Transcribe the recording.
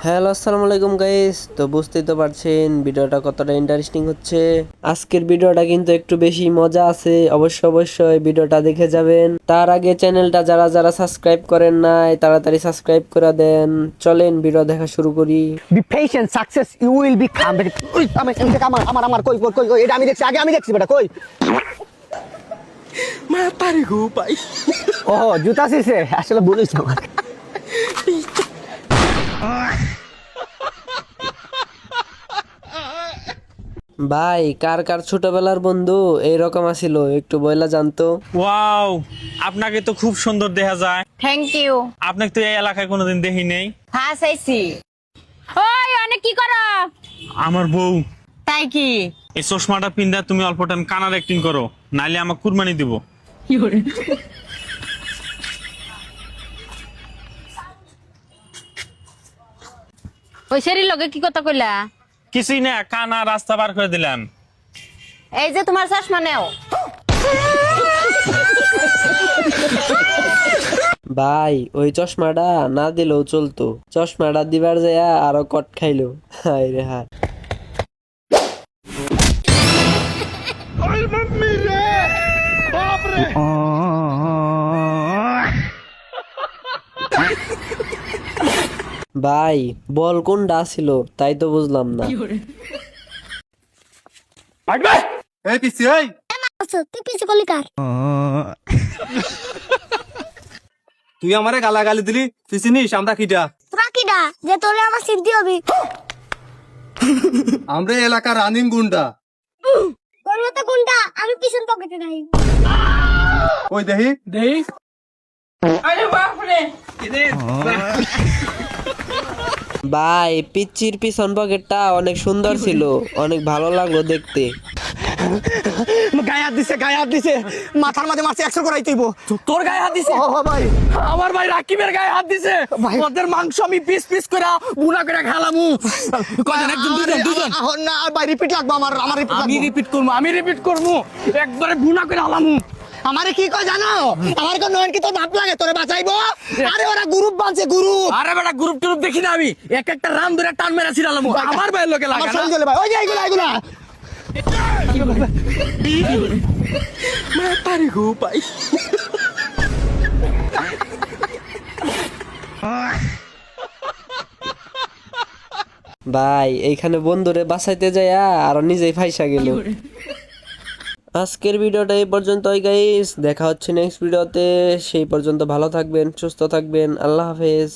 Hello আসসালামু আলাইকুম guys. তো বুঝতেই তো পারছেন ভিডিওটা কতটা ইন্টারেস্টিং হচ্ছে। আজকের ভিডিওটা কিন্তু একটু বেশি মজা আছে, অবশ্যই ভিডিওটা দেখে যাবেন। তার আগে চ্যানেলটা যারা যারা সাবস্ক্রাইব করেন নাই তাড়াতাড়ি সাবস্ক্রাইব করে দেন। চলেন ভিডিও দেখা শুরু করি। Be patient, success you will become. We, আমার কই এটা আমি দেখছি, আগে আমি দেখছি বেটা কই। Matari ko pa. ও জুতা সিসে আসলে বলিস আমার। ভাই কার কার ছোটবেলার বন্ধু এইরকম আছিল একটু বইলা জানতো। ওয়াও, আপনাকে তো খুব সুন্দর দেখা যায়। Thank you. আপনাকে তো এই এলাকায় কোনোদিন দেখি নেই। হ্যাঁ চাইছি। ওই অনেক কি করো? আমার বউ তাই কি? এই চশমাটা পিন্দা তুমি অল্প টাইম কানার অ্যাক্টিং করো, নাইলে আমার কুরবানি দিব। ওই শরীর লগে কি কথা কইলা? কিছুই না, কানা রাস্তা পার করে দিলাম। এই যে তোমার চশমা নেও। ভাই ওই চশমাটা না দিলেও চলতো, চশমাটা দিবার যায় আরো কট খাইলো। হায় রে হায়। ভাই বল কোনটা ছিল তাই তো বুঝলাম না। এই পিসি এই তুই পিছে করলি কার? তুই আমারে গালাগালি দিলি, তুই চিনিস আমরা কিটা? তোরা কিডা যে তোরে আমার চিনতে হবে? আমরা এলাকার রানিং গুন্ডা। তোর মতো কোনটা? আমি পিছন পকেটে নাই। ওই দেহি ভাই পিচ্চির পিছন পকেটটা অনেক সুন্দর ছিল, অনেক ভালো লাগলো দেখতে। গায়ে হাত দিছে মাথার মাঝে মারছে 100 করাই তুইব। তোর গায়ে হাত দিছে? ও ভাই আমার ভাই রাকিবের গায়ে হাত দিছে। ভাই। ওদের মাংস আমি পিস পিস করে বুনা করে খালামু। কয়জন? একজন, দুজন। না ভাই রিপিট লাগবে আমার আমি রিপিট করবো একবারে বুনা করে হালামু। আমারে কি কয় জানো? আমার কোন নয়ন কি তোর বাপ লাগে তোরে বাঁচাইবো? আরে ওরা গ্রুপ বানছে গ্রুপ। আরে বেটা গ্রুপ টুরুপ দেখি না আমি, এক একটা রাম ধরে টান মেরে ছিলালামু। আমার ভাইয়ের লোকে আমার লাগে সঙ্গে না। গেলে ভাই ওই যে এগুলা Matari ko pa. ভাই এইখানে বন্ধুরে বাঁচাইতে যায় আর নিজেই ফাইসা গেল। আজকের ভিডিওটা এই পর্যন্তই গাইস, দেখা হচ্ছে নেক্সট ভিডিওতে। সেই পর্যন্ত ভালো থাকবেন, সুস্থ থাকবেন, আল্লাহ হাফেজ।